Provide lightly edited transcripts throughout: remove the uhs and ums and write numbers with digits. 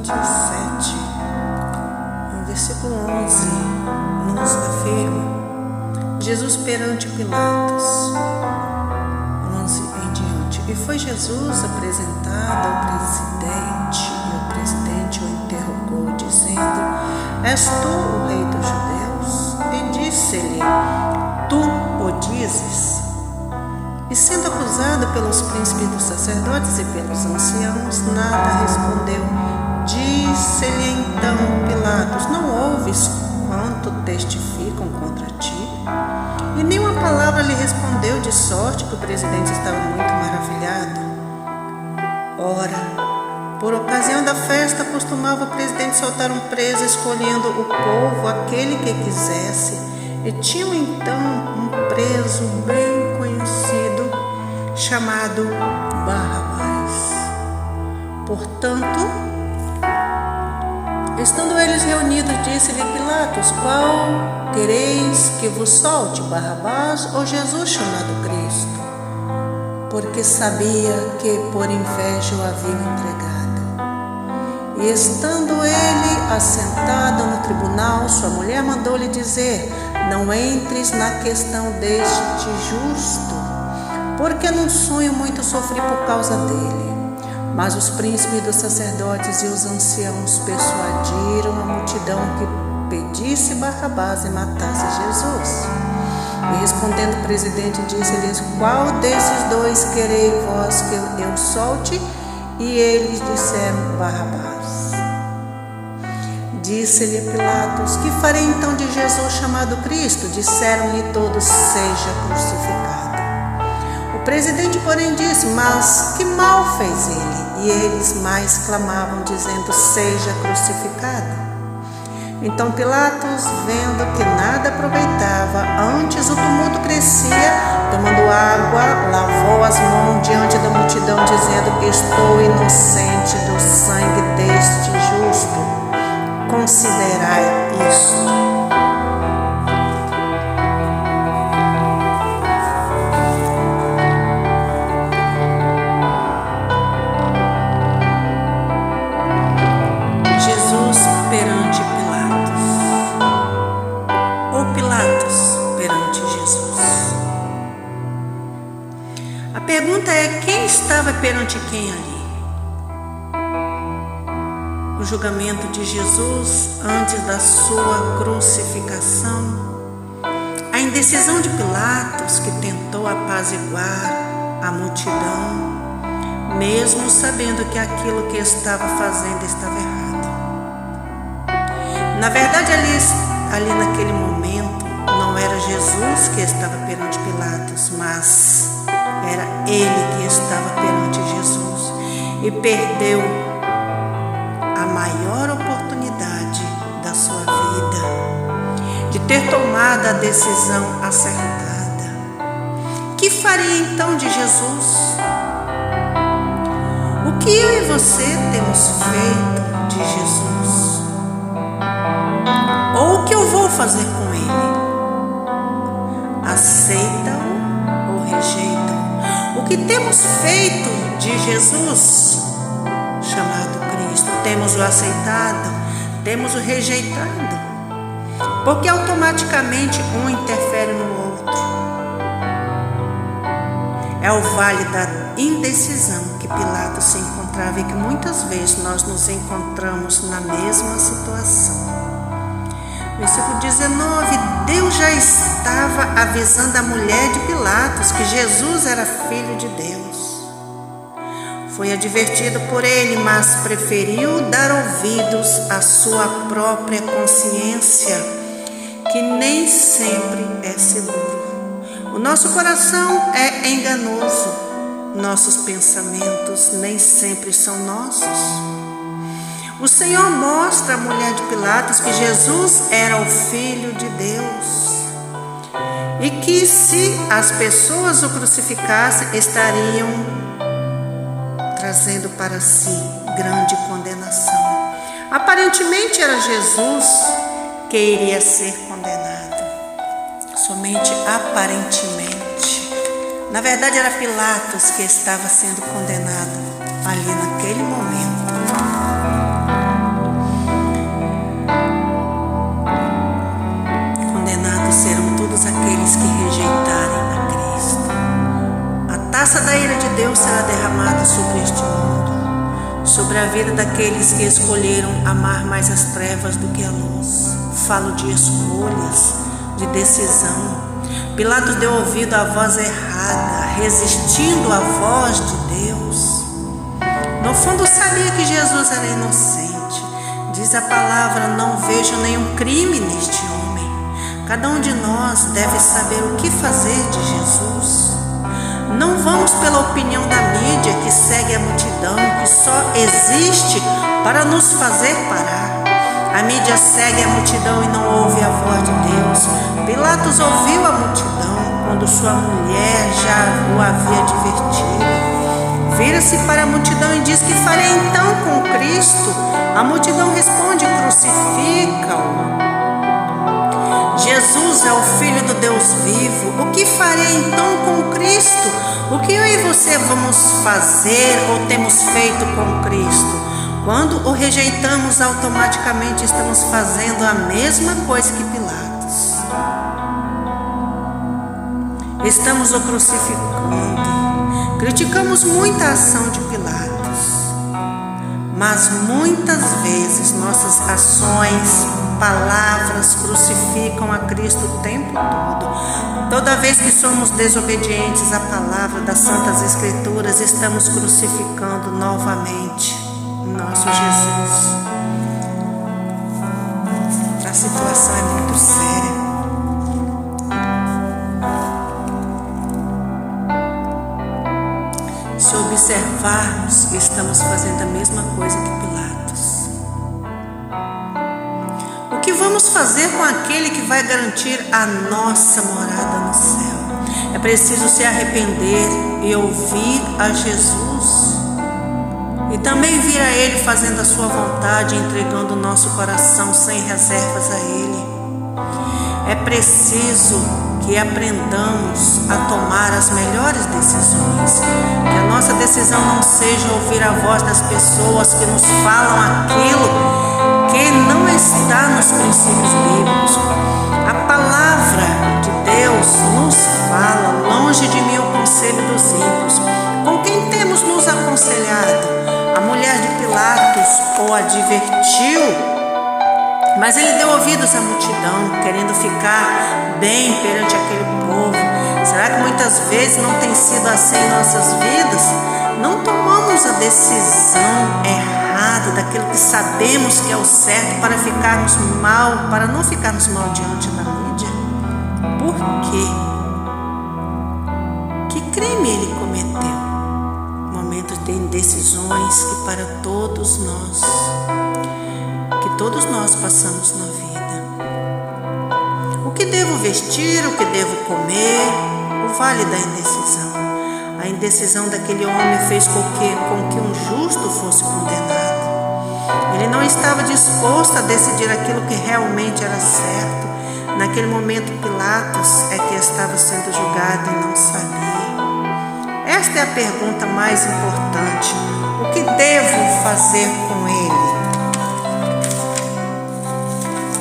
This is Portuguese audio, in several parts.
27, no versículo 11, nos afirma Jesus perante Pilatos, 11 em diante. E foi Jesus apresentado ao presidente, e o presidente o interrogou, dizendo: És tu o rei dos judeus? E disse-lhe: Tu o dizes. E sendo acusado pelos príncipes dos sacerdotes e pelos anciãos, nada respondeu. Disse-lhe então Pilatos: Não ouves quanto testificam contra ti? E nenhuma palavra lhe respondeu, de sorte que o presidente estava muito maravilhado. Ora, por ocasião da festa, costumava o presidente soltar um preso, escolhendo o povo aquele que quisesse. E tinham então um preso bem conhecido, chamado Barrabás. Portanto, estando eles reunidos, disse-lhe Pilatos: Qual quereis que vos solte, Barrabás ou Jesus chamado Cristo? Porque sabia que por inveja o haviam entregado. E estando ele assentado no tribunal, sua mulher mandou-lhe dizer: Não entres na questão deste justo, porque num sonho muito sofri por causa dele. Mas os príncipes dos sacerdotes e os anciãos persuadiram a multidão que pedisse Barrabás e matasse Jesus. E respondendo o presidente, disse-lhes: Qual desses dois querei vós que eu solte? E eles disseram: Barrabás. Disse-lhe Pilatos: Que farei então de Jesus chamado Cristo? Disseram-lhe todos: Seja crucificado. O presidente, porém, disse: Mas que mal fez ele? E eles mais clamavam, dizendo: Seja crucificado. Então Pilatos, vendo que nada aproveitava, antes o tumulto crescia, tomando água, lavou as mãos diante da multidão, dizendo: Estou inocente do sangue deste justo. Considerai isto. Jesus perante Pilatos, ou Pilatos perante Jesus. A pergunta é: quem estava perante quem ali? O julgamento de Jesus antes da sua crucificação, a indecisão de Pilatos, que tentou apaziguar a multidão, mesmo sabendo que aquilo que estava fazendo estava errado. Na verdade, ali naquele momento, não era Jesus que estava perante Pilatos, mas era ele que estava perante Jesus e perdeu a maior oportunidade da sua vida de ter tomado a decisão acertada. Que faria então de Jesus? O que eu e você temos feito de Jesus? Ou o que eu vou fazer com ele? Aceitam ou rejeitam? O que temos feito de Jesus, chamado Cristo? Temos o aceitado? Temos o rejeitado? Porque automaticamente um interfere no outro. É o vale da indecisão que Pilatos se encontrava e que muitas vezes nós nos encontramos na mesma situação. Versículo 19: Deus já estava avisando a mulher de Pilatos que Jesus era filho de Deus. Foi advertido por ele, mas preferiu dar ouvidos à sua própria consciência, que nem sempre é seguro. O nosso coração é enganoso, nossos pensamentos nem sempre são nossos. O Senhor mostra à mulher de Pilatos que Jesus era o Filho de Deus e que se as pessoas o crucificassem, estariam trazendo para si grande condenação. Aparentemente era Jesus que iria ser condenado, somente aparentemente. Na verdade era Pilatos que estava sendo condenado ali naquele momento. todos aqueles que rejeitarem a Cristo. A taça da ira de Deus será derramada sobre este mundo, sobre a vida daqueles que escolheram amar mais as trevas do que a luz. Falo de escolhas, de decisão. Pilatos deu ouvido à voz errada, resistindo à voz de Deus. No fundo sabia que Jesus era inocente. Diz a palavra: não vejo nenhum crime neste homem. Cada um de nós deve saber o que fazer de Jesus. Não vamos pela opinião da mídia que segue a multidão, que só existe para nos fazer parar. A mídia segue a multidão e não ouve a voz de Deus. Pilatos ouviu a multidão quando sua mulher já o havia advertido. Vira-se para a multidão e diz: que farei então com Cristo? A multidão responde: crucifica-o. Jesus é o Filho do Deus vivo. O que farei então com Cristo? O que eu e você vamos fazer ou temos feito com Cristo? Quando o rejeitamos, automaticamente estamos fazendo a mesma coisa que Pilatos. Estamos o crucificando. Criticamos muito a ação de Pilatos, mas muitas vezes nossas ações, palavras crucificam a Cristo o tempo todo. Toda vez que somos desobedientes à palavra das Santas Escrituras, estamos crucificando novamente nosso Jesus. A situação é muito séria. Se observarmos, estamos fazendo a mesma coisa que Pilatos. O que vamos fazer com aquele que vai garantir a nossa morada no céu? É preciso se arrepender e ouvir a Jesus. E também vir a Ele fazendo a sua vontade, entregando o nosso coração sem reservas a Ele. É preciso que aprendamos a tomar as melhores decisões. Que a nossa decisão não seja ouvir a voz das pessoas que nos falam aquilo que não está nos princípios bíblicos. A palavra de Deus nos fala: longe de mim o conselho dos ímpios. Com quem temos nos aconselhado? A mulher de Pilatos o advertiu, mas ele deu ouvidos à multidão, querendo ficar bem perante aquele povo. Será que muitas vezes não tem sido assim em nossas vidas? Não tomamos a decisão errada daquilo que sabemos que é o certo para ficarmos mal, para não ficarmos mal diante da mídia? Por quê? Que crime ele cometeu? Momentos de indecisões que para todos nós passamos na vida. O que devo vestir, o que devo comer, o vale da indecisão. A indecisão daquele homem fez com que um justo fosse condenado. Ele não estava disposto a decidir aquilo que realmente era certo. Naquele momento, Pilatos é que estava sendo julgado e não sabia. Esta é a pergunta mais importante: o que devo fazer com ele?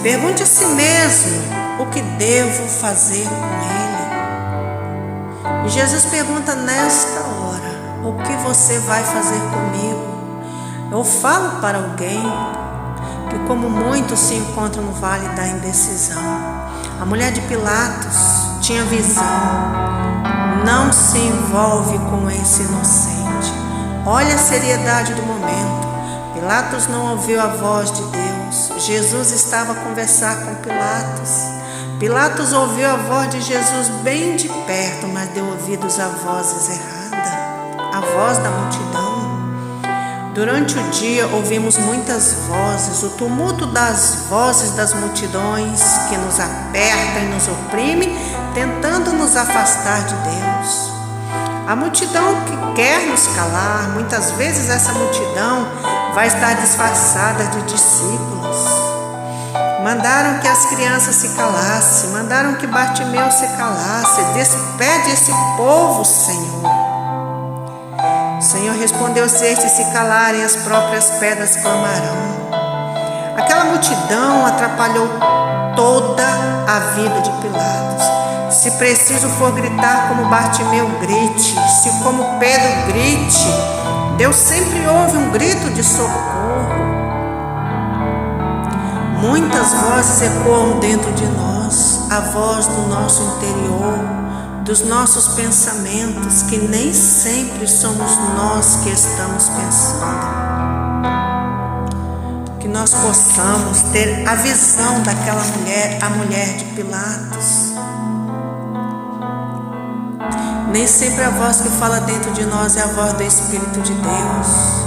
Pergunte a si mesmo: o que devo fazer com ele? E Jesus pergunta nesta hora: o que você vai fazer comigo? Eu falo para alguém que, como muitos, se encontram no vale da indecisão. A mulher de Pilatos tinha visão. Não se envolve com esse inocente. Olha a seriedade do momento. Pilatos não ouviu a voz de Deus. Jesus estava a conversar com Pilatos. Pilatos ouviu a voz de Jesus bem de perto, mas deu ouvidos a vozes erradas, a voz da multidão. Durante o dia ouvimos muitas vozes, o tumulto das vozes das multidões que nos aperta e nos oprime, tentando nos afastar de Deus. A multidão que quer nos calar, muitas vezes essa multidão vai estar disfarçada de discípulos. Mandaram que as crianças se calassem, mandaram que Bartimeu se calasse. Despede esse povo, Senhor. O Senhor respondeu: se estes se calarem, as próprias pedras clamarão. Aquela multidão atrapalhou toda a vida de Pilatos. Se preciso for gritar como Bartimeu, grite. Se como Pedro, grite. Deus sempre ouve um grito de socorro. Muitas vozes ecoam dentro de nós, a voz do nosso interior, dos nossos pensamentos, que nem sempre somos nós que estamos pensando. Que nós possamos ter a visão daquela mulher, a mulher de Pilatos. Nem sempre a voz que fala dentro de nós é a voz do Espírito de Deus.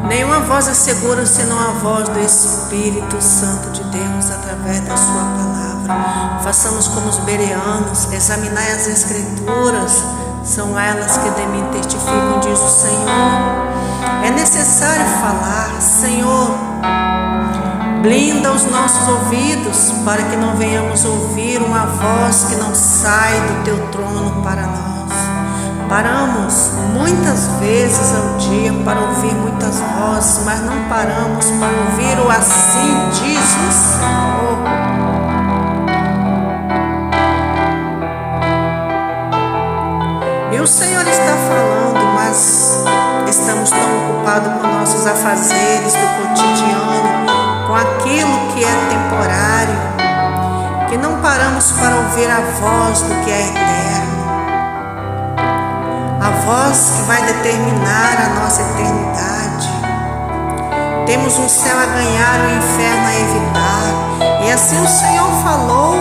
Nenhuma voz é segura senão a voz do Espírito Santo de Deus através da sua palavra. Façamos como os bereanos, examinai as Escrituras, são elas que de mim testificam, diz o Senhor. É necessário falar, Senhor, blinda os nossos ouvidos para que não venhamos ouvir uma voz que não sai do teu trono para nós. Paramos muitas vezes ao dia para ouvir muitas vozes, mas não paramos para ouvir o assim diz o Senhor. E o Senhor está falando, mas estamos tão ocupados com nossos afazeres do cotidiano, com aquilo que é temporário, que não paramos para ouvir a voz do que é eterno. A voz que vai determinar a nossa eternidade. Temos um céu a ganhar, um inferno a evitar. E assim o Senhor falou,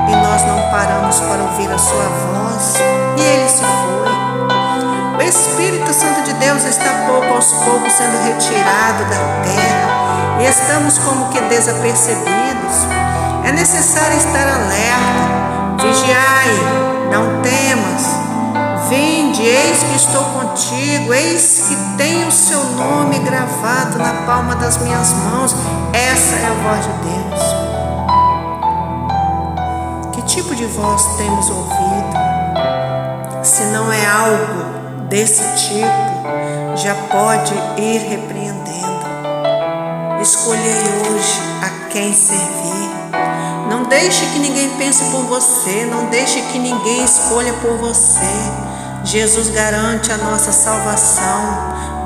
e nós não paramos para ouvir a sua voz, e Ele se foi. O Espírito Santo de Deus está pouco aos poucos sendo retirado da terra, e estamos como que desapercebidos. É necessário estar alerta. Vigiai, não temas. Vinde, eis que estou contigo, eis que tenho o seu nome gravado na palma das minhas mãos. Essa é a voz de Deus. Que tipo de voz temos ouvido? Se não é algo desse tipo, já pode ir repreendendo. Escolhei hoje a quem servir. Não deixe que ninguém pense por você, não deixe que ninguém escolha por você. Jesus garante a nossa salvação,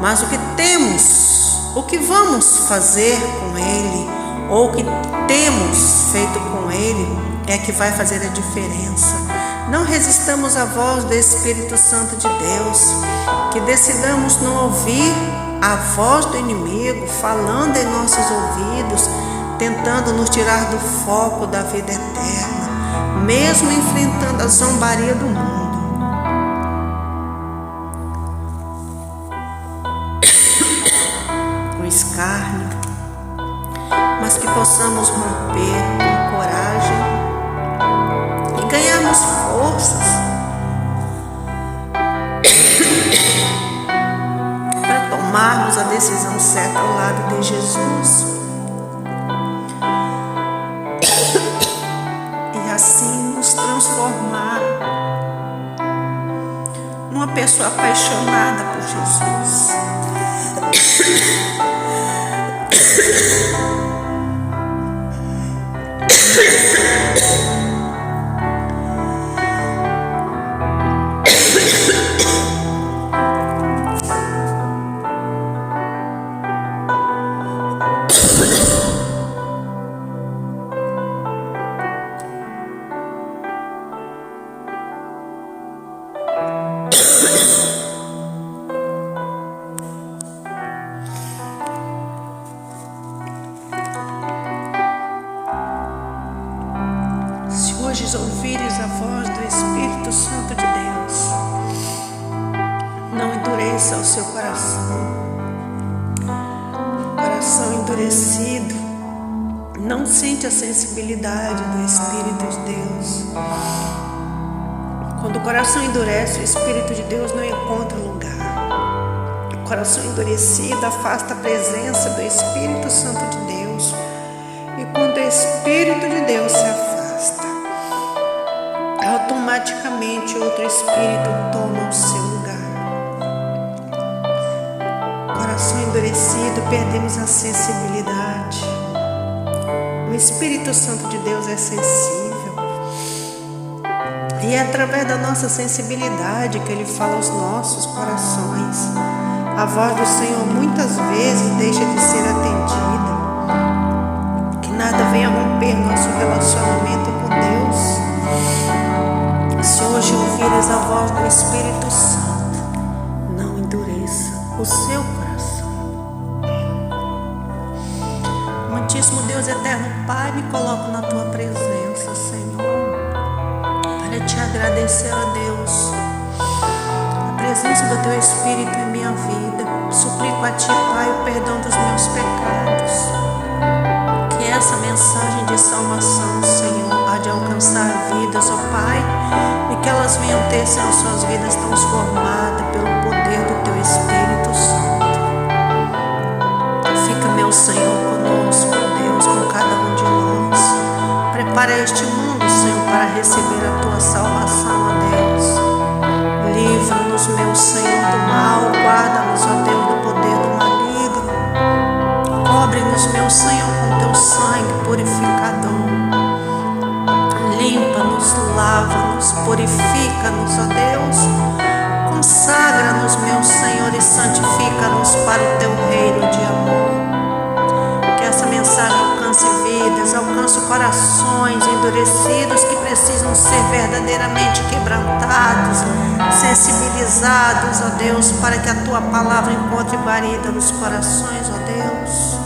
mas o que temos, o que vamos fazer com Ele, ou o que temos feito com Ele, é que vai fazer a diferença. Não resistamos à voz do Espírito Santo de Deus, que decidamos não ouvir a voz do inimigo falando em nossos ouvidos, tentando nos tirar do foco da vida eterna, mesmo enfrentando a zombaria do mundo. Escárnio, mas que possamos romper com coragem e ganharmos forças para tomarmos a decisão certa ao lado de Jesus e assim nos transformar numa pessoa apaixonada por Jesus. Se hoje ouvires a voz do Espírito Santo de Deus, não endureça o seu coração. Coração endurecido não sente a sensibilidade do Espírito de Deus. Quando o coração endurece, o Espírito de Deus não encontra lugar. O coração endurecido afasta a presença do Espírito Santo de Deus. E quando o Espírito de Deus se afasta, automaticamente outro Espírito toma o seu lugar. Coração endurecido, perdemos a sensibilidade. O Espírito Santo de Deus é sensível. E é através da nossa sensibilidade que Ele fala aos nossos corações. A voz do Senhor muitas vezes deixa de ser atendida. Que nada venha romper nosso relacionamento com Deus. Se hoje ouvires a voz do Espírito Santo, não endureça o seu coração. Amantíssimo Deus eterno, Pai, me coloco na Tua presença, Senhor, para Te agradecer, a Deus, a presença do Teu Espírito em minha vida. Suplico a Ti, Pai, o perdão dos meus pecados. Que essa mensagem de salvação, Senhor, há de alcançar vidas, ó Pai, e que elas venham ter suas vidas transformadas pelo poder do Teu Espírito Santo. Fica, meu Senhor, conosco, Deus, com cada um de nós. Prepara este mundo, Senhor, para receber a Tua salvação, ó Deus. Livra-nos, meu Senhor, do mal. Guarda-nos, ó Deus, do poder do maligno. Cobre-nos, meu Senhor, com Teu sangue purificador. Limpa-nos, lava-nos, purifica-nos, ó Deus. Consagra-nos, meu Senhor, e santifica-nos para o Teu reino de amor. Que essa mensagem alcance vidas, alcance corações endurecidos que precisam ser verdadeiramente quebrantados, sensibilizados, ó Deus, para que a Tua palavra encontre guarida nos corações, ó Deus.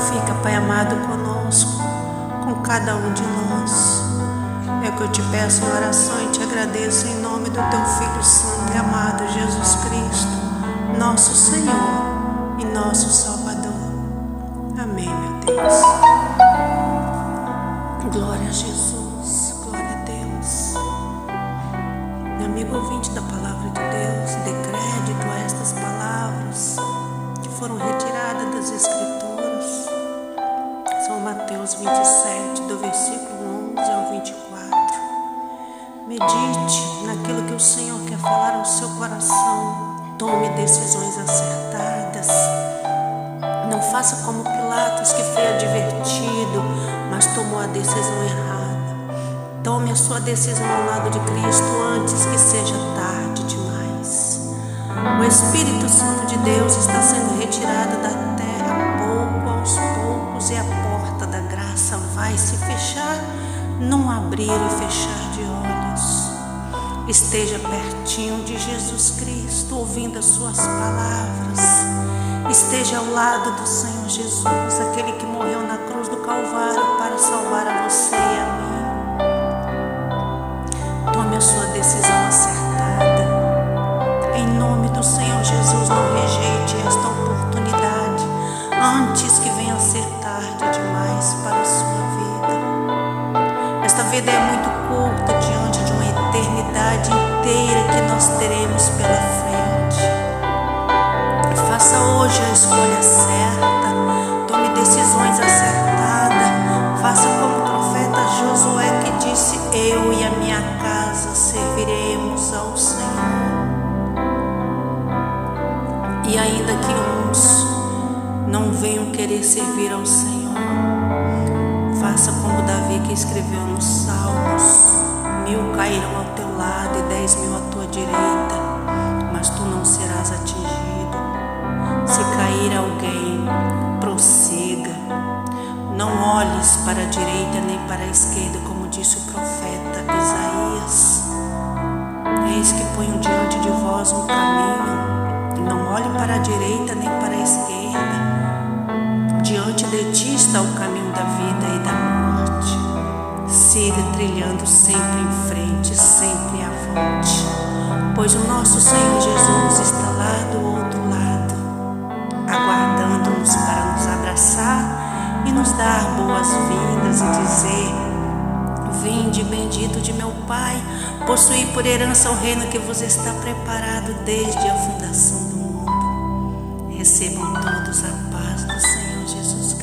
Fica, Pai amado, conosco, com cada um de nós. É o que eu Te peço em oração e Te agradeço em nome do Teu Filho Santo e amado Jesus Cristo, nosso Senhor e nosso Salvador. Amém, meu Deus. Glória a Jesus, glória a Deus. Meu amigo ouvinte da palavra de Deus, dê crédito a estas palavras que foram retiradas das Escrituras. São Mateus 27, do versículo 11 ao 24. Medite naquilo que o Senhor quer falar ao seu coração. Tome decisões acertadas. Não faça como Pilatos, que foi advertido, mas tomou a decisão errada. Tome a sua decisão ao lado de Cristo antes que seja tarde demais. O Espírito Santo de Deus está sendo retirado da terra pouco aos poucos, e a porta da graça vai se fechar num abrir e fechar de olhos. Esteja pertinho de Jesus Cristo, ouvindo as suas palavras. Esteja ao lado do Senhor Jesus, aquele que morreu na cruz do Calvário para salvar a você e a mim. Tome a sua decisão acertada. Em nome do Senhor Jesus, não rejeite esta oportunidade antes que venha a ser tarde demais para a sua vida. Esta vida é muito curta diante de uma eternidade inteira que nós teremos pela frente. Faça hoje a escolha certa, tome decisões acertadas, faça como o profeta Josué, que disse: eu e a minha casa serviremos ao Senhor. E ainda que uns não venham querer servir ao Senhor, faça como Davi, que escreveu nos Salmos: 1000 cairão ao teu lado e 10.000 à tua direita, mas tu não serás atingido. Se cair alguém, prossiga. Não olhes para a direita nem para a esquerda, como disse o profeta Isaías. Eis que ponho diante de vós um caminho. Não olhe para a direita nem para a esquerda. Diante de ti está o caminho da vida e da morte. Siga trilhando sempre em frente, sempre avante, pois o nosso Senhor Jesus está lá do outro lado, aguardando-nos para nos abraçar e nos dar boas-vindas e dizer: vinde, bendito de meu Pai, possuí por herança o reino que vos está preparado desde a fundação do mundo. Recebam todos a paz do Senhor Jesus Cristo.